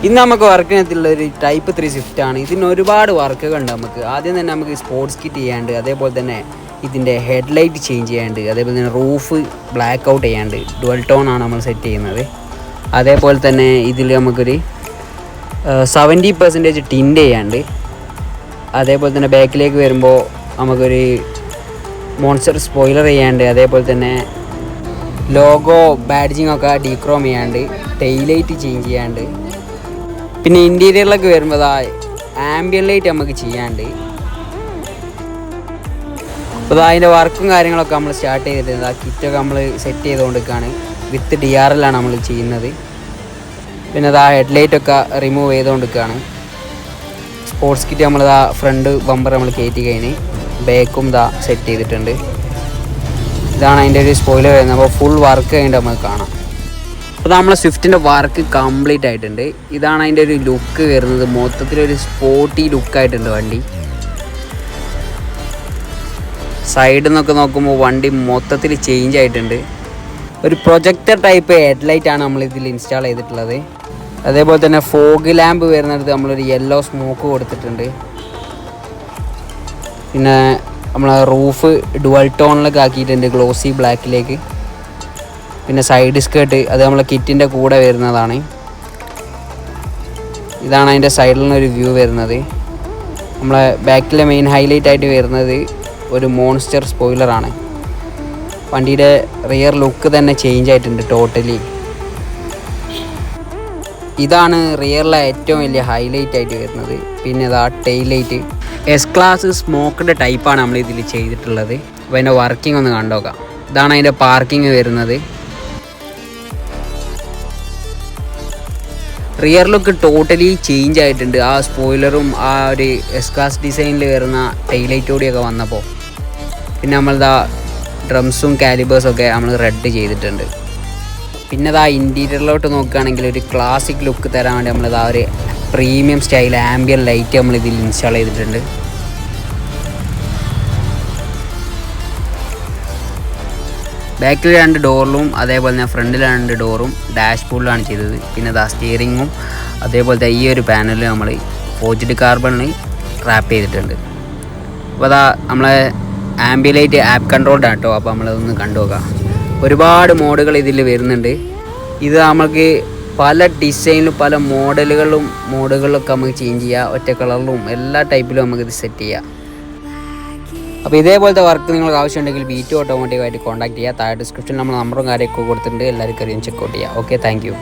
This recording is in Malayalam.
ഇന്ന് നമുക്ക് വർക്കിനകത്തുള്ള ഒരു ടൈപ്പ് 3 സ്വിഫ്റ്റ് ആണ്. ഇതിന് ഒരുപാട് വർക്കുകളുണ്ട്. നമുക്ക് ആദ്യം തന്നെ നമുക്ക് സ്പോർട്സ് കിറ്റ് ചെയ്യാണ്ട്, അതേപോലെ തന്നെ ഇതിൻ്റെ ഹെഡ്ലൈറ്റ് ചേഞ്ച് ചെയ്യാണ്ട്, അതേപോലെ തന്നെ റൂഫ് ബ്ലാക്ക് ഔട്ട് ചെയ്യാണ്ട്. ഡുവൽ ടോൺ ആണ് നമ്മൾ സെറ്റ് ചെയ്യുന്നത്. അതേപോലെ തന്നെ ഇതിൽ നമുക്കൊരു 70% ടിൻറ്റ് ചെയ്യാണ്ട്. അതേപോലെ തന്നെ ബാക്കിലേക്ക് വരുമ്പോൾ നമുക്കൊരു മോൺസ്റ്റർ സ്പോയിലർ ചെയ്യാണ്ട്, അതേപോലെ തന്നെ ലോഗോ ബാഡ്ജിങ് ഒക്കെ ഡീക്രോം ചെയ്യാണ്ട്, ടെയിലൈറ്റ് ചേഞ്ച് ചെയ്യാണ്ട്. പിന്നെ ഇൻറ്റീരിയറിലൊക്കെ വരുമ്പോൾ ആംബിയൻ ലൈറ്റ് നമുക്ക് ചെയ്യാണ്ട്. അപ്പോൾ അതിൻ്റെ വർക്കും കാര്യങ്ങളൊക്കെ നമ്മൾ സ്റ്റാർട്ട് ചെയ്തിട്ടുണ്ട്. ആ കിറ്റൊക്കെ നമ്മൾ സെറ്റ് ചെയ്തുകൊണ്ടിരിക്കുകയാണ്. വിത്ത് DRL ആണ് നമ്മൾ ചെയ്യുന്നത്. പിന്നെ അത് ആ ഹെഡ്ലൈറ്റൊക്കെ റിമൂവ് ചെയ്തുകൊണ്ടിരിക്കുകയാണ്. സ്പോർട്സ് കിറ്റ് നമ്മൾ ഫ്രണ്ട് ബമ്പർ നമ്മൾ കയറ്റി കഴിഞ്ഞ് ബാക്കും സെറ്റ് ചെയ്തിട്ടുണ്ട്. ഇതാണ് അതിൻ്റെ ഒരു സ്പോയിലർ വരുന്നത്. അപ്പോൾ ഫുൾ വർക്ക് കഴിഞ്ഞിട്ട് നമുക്ക് കാണാം. അപ്പോൾ നമ്മളെ സ്വിഫ്റ്റിൻ്റെ വർക്ക് കംപ്ലീറ്റ് ആയിട്ടുണ്ട്. ഇതാണ് അതിൻ്റെ ഒരു ലുക്ക് വരുന്നത്. മൊത്തത്തിലൊരു സ്പോർട്ടി ലുക്കായിട്ടുണ്ട് വണ്ടി. സൈഡിൽ നിന്നൊക്കെ നോക്കുമ്പോൾ വണ്ടി മൊത്തത്തിൽ ചേഞ്ച് ആയിട്ടുണ്ട്. ഒരു പ്രൊജക്ടർ ടൈപ്പ് ഹെഡ്ലൈറ്റാണ് നമ്മളിതിൽ ഇൻസ്റ്റാൾ ചെയ്തിട്ടുള്ളത്. അതേപോലെ തന്നെ ഫോഗ് ലാമ്പ് വരുന്നിടത്ത് നമ്മളൊരു യെല്ലോ സ്മോക്ക് കൊടുത്തിട്ടുണ്ട്. പിന്നെ നമ്മൾ റൂഫ് ഡുവൽ ടോണിലൊക്കെ ആക്കിയിട്ടുണ്ട്, ഗ്ലോസി ബ്ലാക്കിലേക്ക്. പിന്നെ സൈഡ് സ്കേർട്ട് അത് നമ്മളെ കിറ്റിൻ്റെ കൂടെ വരുന്നതാണ്. ഇതാണ് അതിൻ്റെ സൈഡിൽ നിന്നൊരു വ്യൂ വരുന്നത്. നമ്മളെ ബാക്കിലെ മെയിൻ ഹൈലൈറ്റ് ആയിട്ട് വരുന്നത് ഒരു മോൺസ്റ്റർ സ്പോയിലറാണ്. വണ്ടിയുടെ റിയർ ലുക്ക് തന്നെ ചേഞ്ച് ആയിട്ടുണ്ട് ടോട്ടലി. ഇതാണ് റിയറിലെ ഏറ്റവും വലിയ ഹൈലൈറ്റ് ആയിട്ട് വരുന്നത്. പിന്നെ ഇതാ ടെയിൽ ലൈറ്റ് S-ക്ലാസ് സ്മോക്കിൻ്റെ ടൈപ്പാണ് നമ്മൾ ഇതിൽ ചെയ്തിട്ടുള്ളത്. അപ്പോൾ അതിൻ്റെ വർക്കിംഗ് ഒന്ന് കണ്ടുനോക്കാം. ഇതാണ് അതിൻ്റെ പാർക്കിംഗ് വരുന്നത്. റിയർ ലുക്ക് ടോട്ടലി ചേഞ്ച് ആയിട്ടുണ്ട്. ആ സ്പോയിലറും ആ ഒരു S-ക്ലാസ് ഡിസൈനിൽ വരുന്ന ടൈലൈറ്റോടെയൊക്കെ വന്നപ്പോൾ. പിന്നെ നമ്മളിതാ ഡ്രംസും കാലിബേഴ്സൊക്കെ നമ്മൾ റെഡ് ചെയ്തിട്ടുണ്ട്. പിന്നെ ഇതാ ഇൻറ്റീരിയറിലോട്ട് നോക്കുകയാണെങ്കിൽ ഒരു ക്ലാസിക് ലുക്ക് തരാൻ വേണ്ടി നമ്മളിതാ ഒരു പ്രീമിയം സ്റ്റൈൽ ആംബിയൻ ലൈറ്റ് നമ്മളിതിൽ ഇൻസ്റ്റാൾ ചെയ്തിട്ടുണ്ട്. ബാക്കിൽ 2 ഡോറിലും അതേപോലെ തന്നെ ഫ്രണ്ടിൽ 2 ഡോറും ഡാഷ്ബോർഡിലാണ് ചെയ്തത്. പിന്നെ ഇതാ സ്റ്റിയറിങ്ങും അതേപോലത്തെ ഈ ഒരു പാനലിൽ നമ്മൾ ഫോർജ്ഡ് കാർബണിൽ റാപ്പ് ചെയ്തിട്ടുണ്ട്. അപ്പോൾ അതാ നമ്മളെ ആംബിയലൈറ്റ് ആപ്പ് കൺട്രോൾഡ് ആണ് കേട്ടോ. അപ്പോൾ നമ്മളതൊന്ന് കണ്ടുനോക്കാം. ഒരുപാട് മോഡുകൾ ഇതിൽ വരുന്നുണ്ട്. ഇത് നമുക്ക് പല ഡിസൈനിലും പല മോഡുകളിലൊക്കെ നമുക്ക് ചേഞ്ച് ചെയ്യാം. ഒറ്റ കളറിലും എല്ലാ ടൈപ്പിലും നമുക്കിത് സെറ്റ് ചെയ്യാം. അപ്പോൾ ഇതേപോലത്തെ വർക്ക് നിങ്ങൾക്ക് ആവശ്യമുണ്ടെങ്കിൽ B2 ഓട്ടോമോട്ടീവായിട്ട് കോൺടാക്ട് ചെയ്യുക. താഴെ ഡിസ്ക്രിപ്ഷനിൽ നമ്മൾ നമ്പറും കാര്യമൊക്കെ കൊടുത്തിട്ടുണ്ട്. എല്ലാവർക്കും അറിയാൻ ചെക്കൗട്ട് ചെയ്യുക. Okay, thank you.